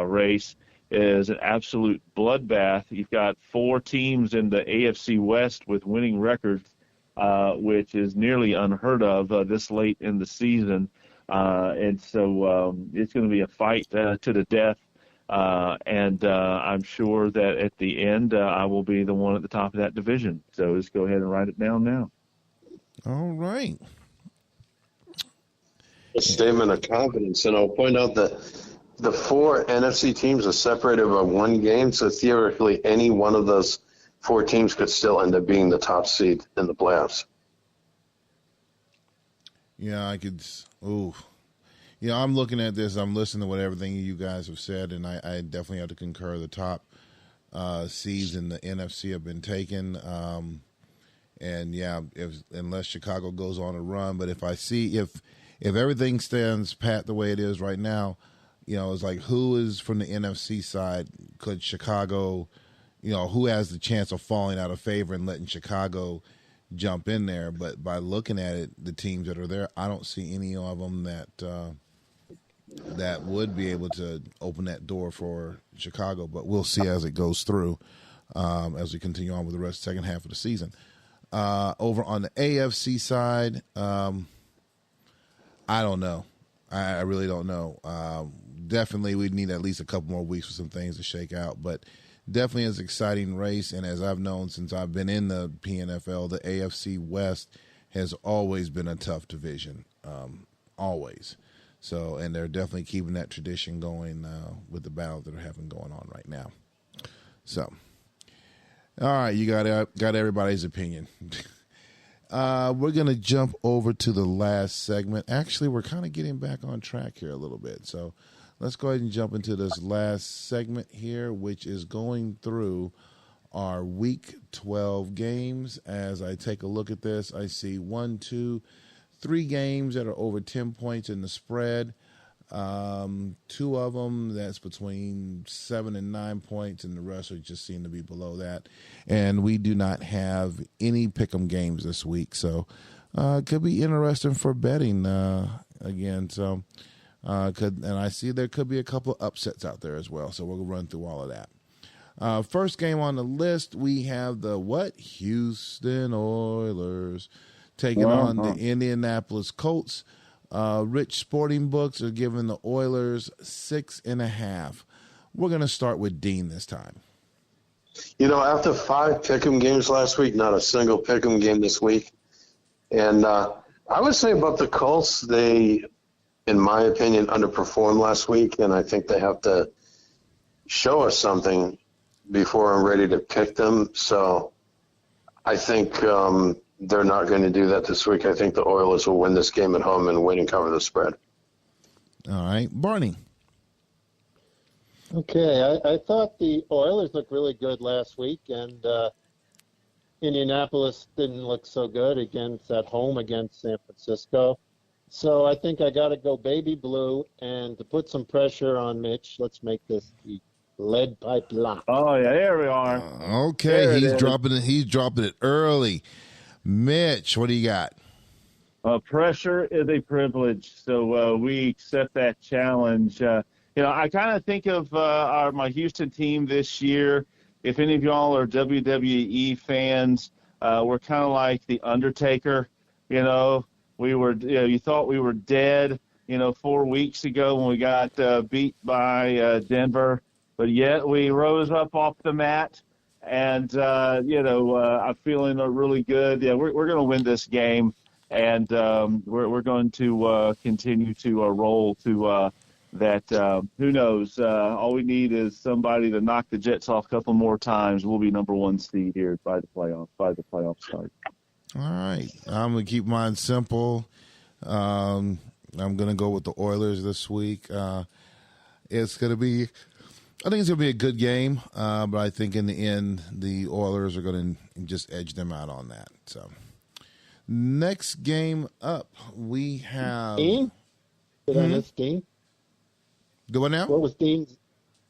race is an absolute bloodbath. You've got 4 teams in the AFC West with winning records, which is nearly unheard of this late in the season. And so it's going to be a fight to the death. And I'm sure that at the end, I will be the one at the top of that division. So let's go ahead and write it down now. All right. A statement of confidence, and I'll point out that the 4 NFC teams are separated by 1 game, so theoretically any one of those 4 teams could still end up being the top seed in the playoffs. Yeah, I could. Ooh. Yeah, I'm looking at this. I'm listening to what everything you guys have said, and I definitely have to concur. The top seeds in the NFC have been taken. And yeah, unless Chicago goes on a run, but if everything stands pat the way it is right now, it's like who is from the NFC side? Could Chicago, who has the chance of falling out of favor and letting Chicago jump in there? But by looking at it, the teams that are there, I don't see any of them that would be able to open that door for Chicago. But we'll see as it goes through, as we continue on with the rest of the second half of the season. Over on the AFC side, I don't know. I really don't know. Definitely, we'd need at least a couple more weeks for some things to shake out. But definitely is an exciting race. And as I've known since I've been in the PNFL, the AFC West has always been a tough division, always. So, and they're definitely keeping that tradition going with the battles that are having going on right now. So, all right, you got everybody's opinion. We're going to jump over to the last segment. Actually, we're kind of getting back on track here a little bit. So let's go ahead and jump into this last segment here, which is going through our Week 12 games. As I take a look at this, I see 1, 2, 3 games that are over 10 points in the spread. 2 of them that's between 7 and 9 points, and the rest are just seem to be below that. And we do not have any pick'em games this week, so it could be interesting for betting again. So and I see there could be a couple of upsets out there as well. So we'll run through all of that. First game on the list, we have the Houston Oilers taking on the Indianapolis Colts. Rich Sporting Books are giving the Oilers 6.5. We're going to start with Dean this time. After 5 pick'em games last week, not a single pick'em game this week. And I would say about the Colts, they, in my opinion, underperformed last week, and I think they have to show us something before I'm ready to pick them. So I think they're not going to do that this week. I think the Oilers will win this game at home and win and cover the spread. All right. Barney. Okay, I thought the Oilers looked really good last week, and Indianapolis didn't look so good at home against San Francisco. So I think I got to go baby blue, and to put some pressure on Mitch, let's make this the lead pipe lock. Oh, yeah, there we are. Okay, he's dropping it. He's dropping it early. Mitch, what do you got? Pressure is a privilege, so we accept that challenge. I kind of think of my Houston team this year. If any of y'all are WWE fans, we're kind of like the Undertaker. We were. You thought we were dead. 4 weeks ago when we got beat by Denver, but yet we rose up off the mat. And, I'm feeling really good. Yeah, we're going to win this game, and we're going to continue to roll to that. Who knows? All we need is somebody to knock the Jets off a couple more times. We'll be number 1 seed here by the playoff start. All right. I'm going to keep mine simple. I'm going to go with the Oilers this week. It's going to be – I think it's going to be a good game, but I think in the end, the Oilers are going to just edge them out on that. So, next game up, we have Dean. Did I miss Dean? Do what now? What was Dean's?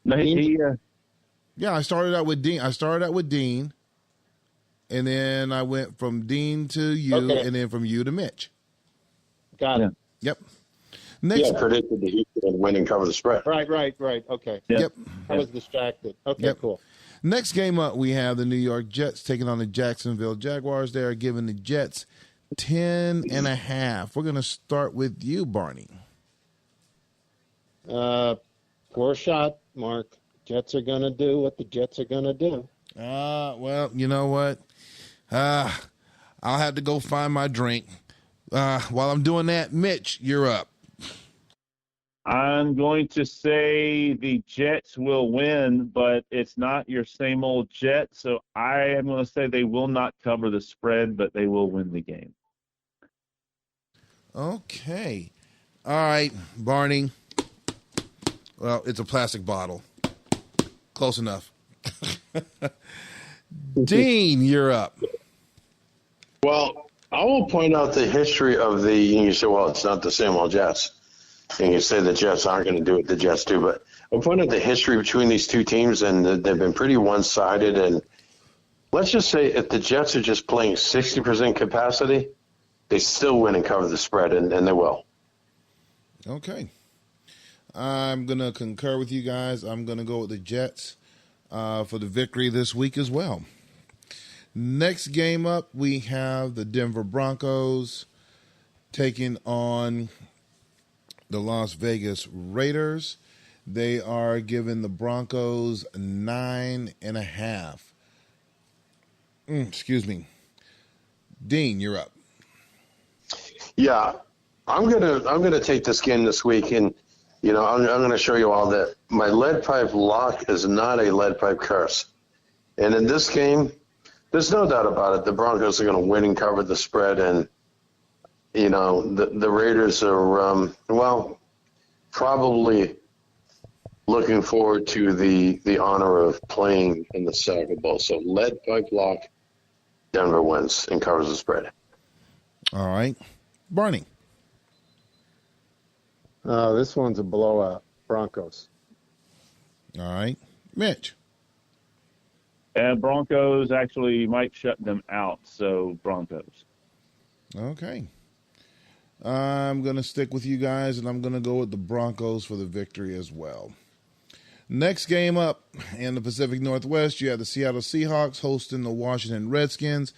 No, Yeah, I started out with Dean, and then I went from Dean to you, and then from you to Mitch. Got it. Yep. Next, predicted the Houston win and cover the spread. Right. Okay. Yep. I was distracted. Okay, cool. Next game up, we have the New York Jets taking on the Jacksonville Jaguars. They are giving the Jets 10.5. We're going to start with you, Barney. Poor shot, Mark. Jets are going to do what the Jets are going to do. Well, you know what? I'll have to go find my drink. While I'm doing that, Mitch, you're up. I'm going to say the Jets will win, but it's not your same old Jets. So I am going to say they will not cover the spread, but they will win the game. Okay. All right, Barney. Well, it's a plastic bottle. Close enough. Dean, you're up. Well, I will point out the history of the. You say, well, it's not the same old Jets, and you say the Jets aren't going to do what the Jets do. But I'll point out the history between these two teams, and they've been pretty one-sided. And let's just say if the Jets are just playing 60% capacity, they still win and cover the spread, and they will. Okay. I'm going to concur with you guys. I'm going to go with the Jets for the victory this week as well. Next game up, we have the Denver Broncos taking on the Las Vegas Raiders. They are giving the Broncos 9.5. Excuse me. Dean, you're up. Yeah, I'm gonna take this game this week, and I'm gonna show you all that my lead pipe lock is not a lead pipe curse. And in this game, there's no doubt about it. The Broncos are going to win and cover the spread, and the Raiders are probably looking forward to the honor of playing in the Soccer Bowl. So lead pipe lock, Denver wins and covers the spread. All right, Barney. This one's a blowout. Broncos. All right, Mitch. And Broncos actually might shut them out, so Broncos. Okay. I'm going to stick with you guys, and I'm going to go with the Broncos for the victory as well. Next game up in the Pacific Northwest, you have the Seattle Seahawks hosting the Washington Redskins.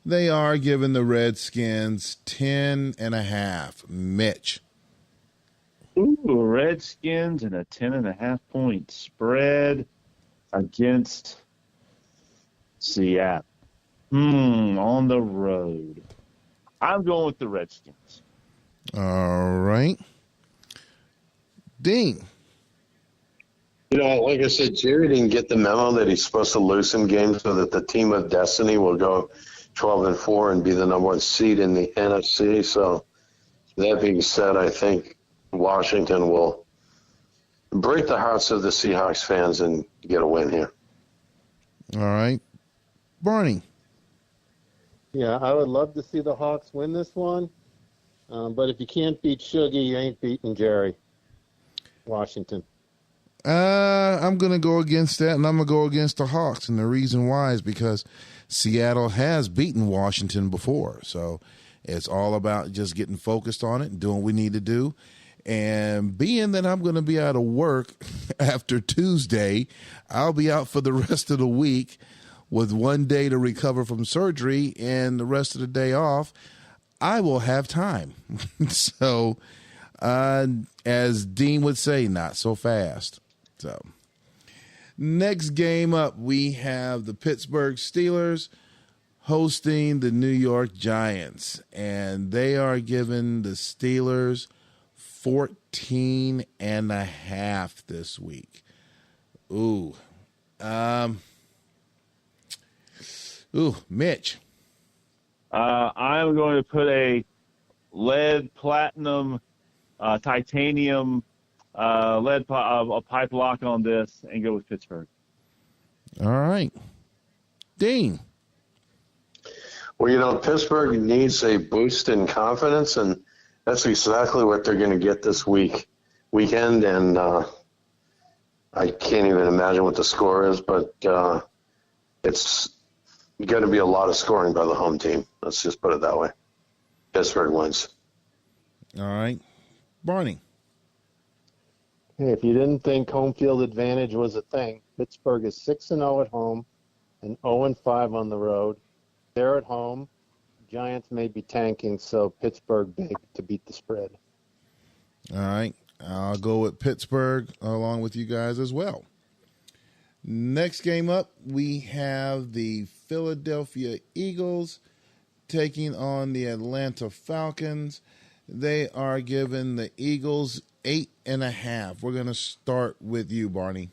They are giving the Redskins 10.5. Mitch. Ooh, Redskins and a 10.5 point spread against Seattle. On the road. I'm going with the Redskins. All right. Dean. Like I said, Jerry didn't get the memo that he's supposed to lose some games so that the team of destiny will go 12-4 and be the number one seed in the NFC. So that being said, I think Washington will break the hearts of the Seahawks fans and get a win here. All right. Barney. Yeah, I would love to see the Hawks win this one. But if you can't beat Shuggy, you ain't beating Jerry. Washington. I'm going to go against that, and I'm going to go against the Hawks. And the reason why is because Seattle has beaten Washington before. So it's all about just getting focused on it and doing what we need to do. And being that I'm going to be out of work after Tuesday, I'll be out for the rest of the week with 1 day to recover from surgery and the rest of the day off. I will have time. So, as Dean would say, not so fast. So, next game up, we have the Pittsburgh Steelers hosting the New York Giants. And they are giving the Steelers 14.5 this week. Mitch. I'm going to put a lead, platinum, titanium, a pipe lock on this and go with Pittsburgh. All right. Dean. Well, Pittsburgh needs a boost in confidence, and that's exactly what they're going to get this weekend. And I can't even imagine what the score is, but it's going to be a lot of scoring by the home team. Let's just put it that way. Pittsburgh wins. All right. Barney. Hey, if you didn't think home field advantage was a thing, Pittsburgh is 6-0 at home and 0-5 on the road. They're at home. Giants may be tanking, so Pittsburgh big to beat the spread. All right. I'll go with Pittsburgh along with you guys as well. Next game up, we have the Philadelphia Eagles taking on the Atlanta Falcons. They are giving the Eagles 8.5. We're going to start with you, Barney.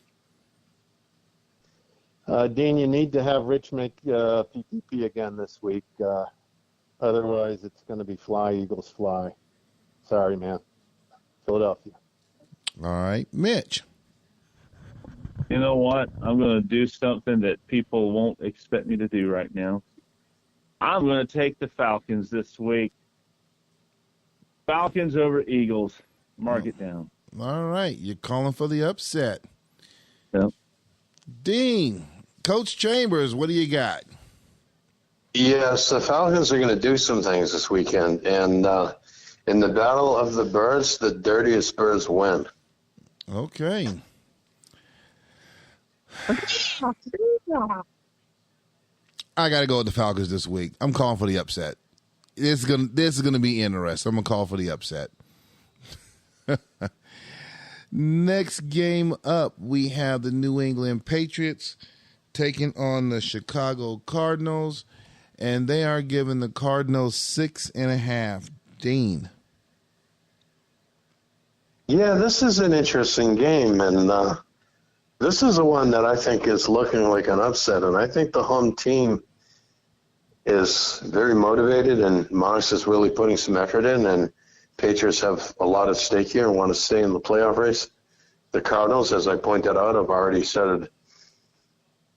Dean, you need to have Rich make PPP again this week. Otherwise, it's going to be fly, Eagles fly. Sorry, man. Philadelphia. All right. Mitch. You know what? I'm going to do something that people won't expect me to do right now. I'm going to take the Falcons this week. Falcons over Eagles. Mark it down. All right. You're calling for the upset. Yep. Dean, Coach Chambers, what do you got? Yes, the Falcons are going to do some things this weekend. And in the battle of the birds, the dirtiest birds win. Okay. I got to go with the Falcons this week. I'm calling for the upset. This is gonna be interesting. I'm gonna call for the upset. Next game up, we have the New England Patriots taking on the Chicago Cardinals, and they are giving the Cardinals 6.5. Dean. Yeah, this is an interesting game, and this is the one that I think is looking like an upset, and I think the home team is very motivated, and Moss is really putting some effort in, and Patriots have a lot at stake here and want to stay in the playoff race. The Cardinals, as I pointed out, have already started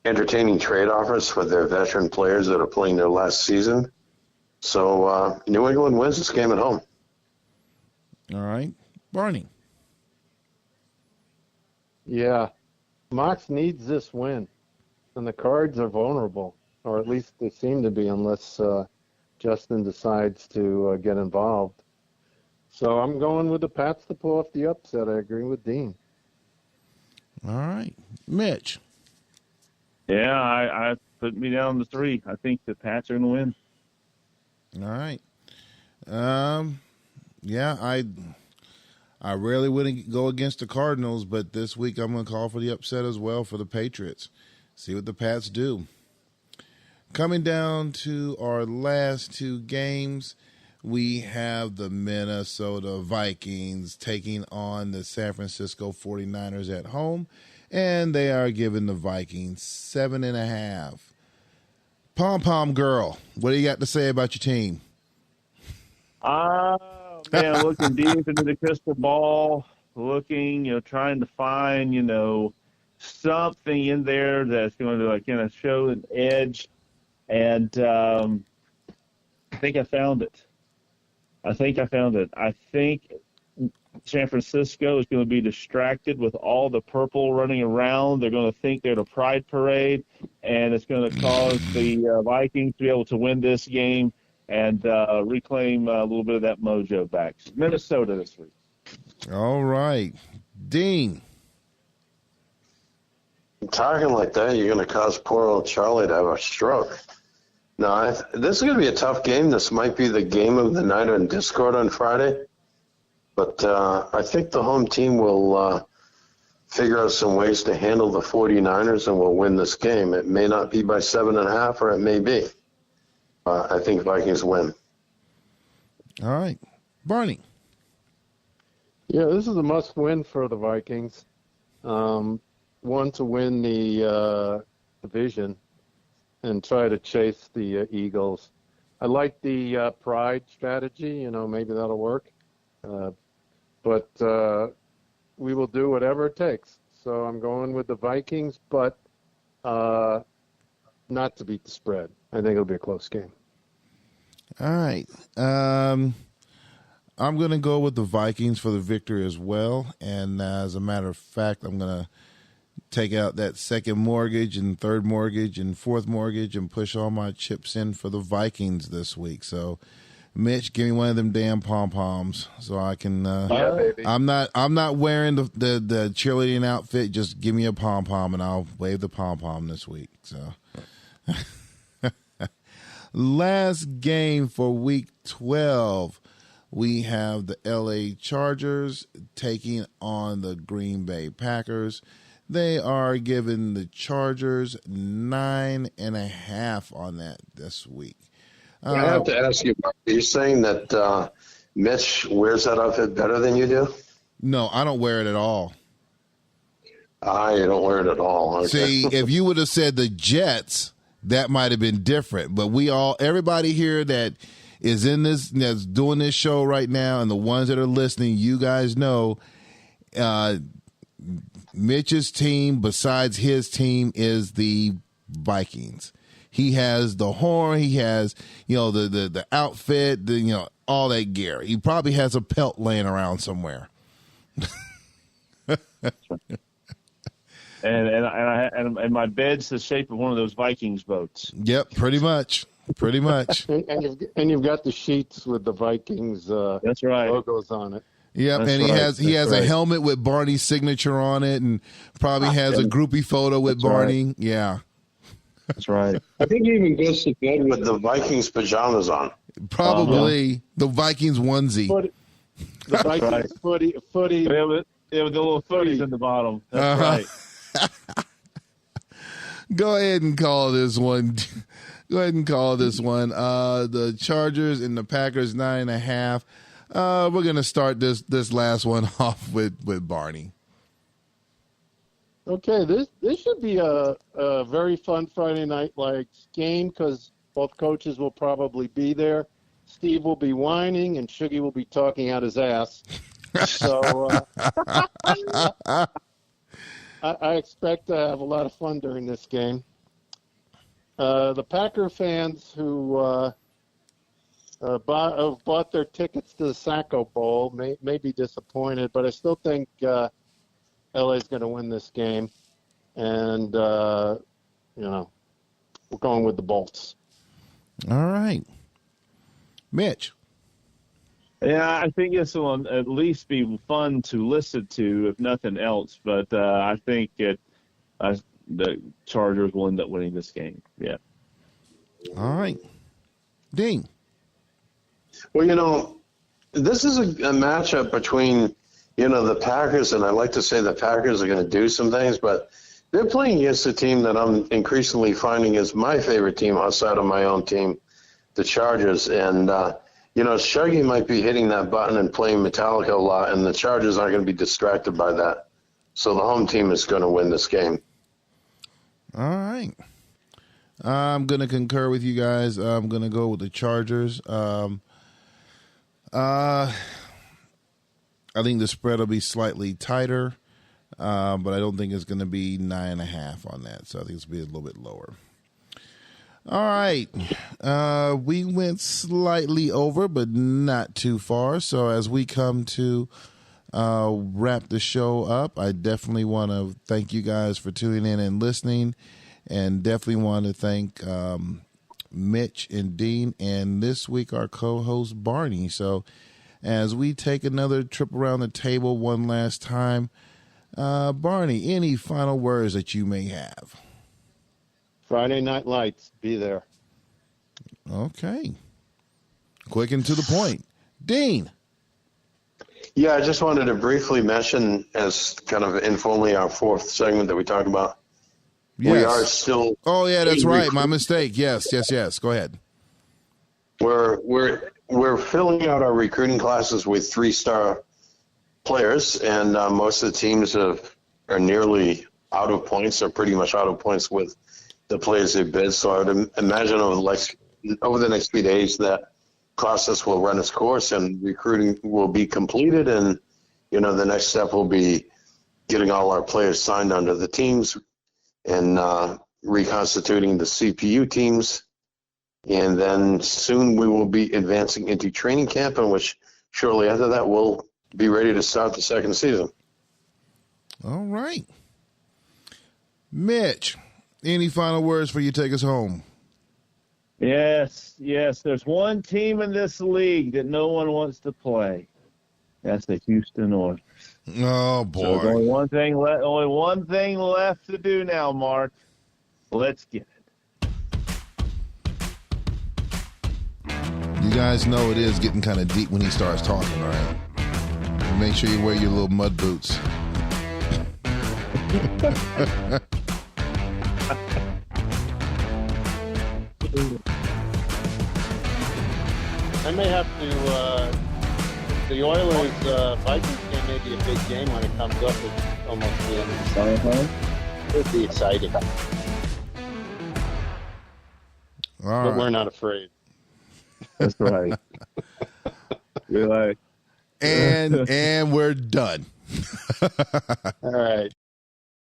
entertaining trade offers for their veteran players that are playing their last season. So New England wins this game at home. All right. Barney. Yeah, Mox needs this win, and the Cards are vulnerable, or at least they seem to be, unless Justin decides to get involved. So I'm going with the Pats to pull off the upset. I agree with Dean. All right. Mitch. Yeah, I put me down to 3. I think the Pats are going to win. All right. Yeah, I rarely wouldn't go against the Cardinals, but this week I'm going to call for the upset as well for the Patriots. See what the Pats do. Coming down to our last 2 games, we have the Minnesota Vikings taking on the San Francisco 49ers at home, and they are giving the Vikings 7.5. Pom-Pom Girl, what do you got to say about your team? Man, looking deep into the crystal ball, looking, trying to find, something in there that's going to show an edge. And I think I found it. I think San Francisco is going to be distracted with all the purple running around. They're going to think they're at a pride parade, and it's going to cause the Vikings to be able to win this game and reclaim a little bit of that mojo back. Minnesota this week. All right. Dean. Talking like that, you're going to cause poor old Charlie to have a stroke. No, this is going to be a tough game. This might be the game of the night on Discord on Friday. But I think the home team will figure out some ways to handle the 49ers and will win this game. It may not be by 7.5, or it may be. I think Vikings win. All right. Barney. Yeah, this is a must-win for the Vikings. One, to win the division and try to chase the Eagles. I like the pride strategy. Maybe that'll work. But we will do whatever it takes. So I'm going with the Vikings, but not to beat the spread. I think it'll be a close game. All right. I'm going to go with the Vikings for the victory as well. And as a matter of fact, I'm going to take out that second mortgage and third mortgage and fourth mortgage and push all my chips in for the Vikings this week. So, Mitch, give me one of them damn pom-poms so I can Yeah, baby. I'm not wearing the cheerleading outfit. Just give me a pom-pom and I'll wave the pom-pom this week. So last game for week 12, we have the LA Chargers taking on the Green Bay Packers. They are giving the Chargers 9.5 on that this week. I have to ask you, are you saying that Mitch wears that outfit better than you do? No, I don't wear it at all. You don't wear it at all. Okay. See, if you would have said the Jets, that might have been different. But everybody here that is in this, that's doing this show right now, and the ones that are listening, you guys know, Mitch's team, besides his team, is the Vikings. He has the horn. He has, the outfit, all that gear. He probably has a pelt laying around somewhere. And my bed's the shape of one of those Vikings boats. Yep, pretty much. and you've got the sheets with the Vikings That's right. logos on it. Yep, That's and he has right. a helmet with Barney's signature on it, and probably has a groupie photo with Barney. Right. Yeah, that's right. I think he even goes to bed with the Vikings pajamas on. Probably the Vikings onesie. The Vikings footy. Yeah, with the little footies in the bottom. That's right. Go ahead and call this one. The Chargers and the Packers 9.5. We're gonna start this last one off with Barney. Okay, this should be a very fun Friday night game because both coaches will probably be there. Steve will be whining and Shuggy will be talking out his ass. So I expect to have a lot of fun during this game. The Packer fans who have bought their tickets to the Sacco Bowl may be disappointed, but I still think LA is going to win this game, and we're going with the Bolts. All right, Mitch. Yeah, I think this will at least be fun to listen to, if nothing else. But I think the Chargers will end up winning this game. Yeah. All right, Dean. Well, this is a matchup between, the Packers, and I like to say the Packers are going to do some things, but they're playing against a team that I'm increasingly finding is my favorite team outside of my own team, the Chargers. And, Shuggy might be hitting that button and playing Metallica a lot, and the Chargers aren't going to be distracted by that. So the home team is going to win this game. All right. I'm going to concur with you guys. I'm going to go with the Chargers. I think the spread will be slightly tighter, but I don't think it's going to be 9.5 on that. So I think it's going to be a little bit lower. All right. We went slightly over, but not too far. So as we come to wrap the show up, I definitely want to thank you guys for tuning in and listening, and definitely want to thank Mitch and Dean, and this week our co-host Barney. So as we take another trip around the table one last time, Barney, any final words that you may have? Friday Night Lights, be there. Okay. Quick and to the point. Dean. Yeah, I just wanted to briefly mention, as kind of informally, our fourth segment that we talked about. Yes. We are still. Oh yeah, that's right. My mistake. Yes. Go ahead. We're filling out our recruiting classes with 3-star players, and most of the teams are nearly out of points, or pretty much out of points with the players they bid. So I would imagine over the next few days that process will run its course and recruiting will be completed, and the next step will be getting all our players signed under the teams and reconstituting the CPU teams. And then soon we will be advancing into training camp, in which shortly after that we'll be ready to start the second season. All right. Mitch, any final words for you to take us home? Yes. There's one team in this league that no one wants to play. That's the Houston Oilers. Oh boy! So there's only one thing left to do now, Mark. Let's get it. You guys know it is getting kind of deep when he starts talking, right? Make sure you wear your little mud boots. I may have to. The Oilers Vikings game may be a big game when it comes up. It's almost the end of the summer. It'd be exciting. All But right. we're not afraid. That's right. You're like, And we're done. All right.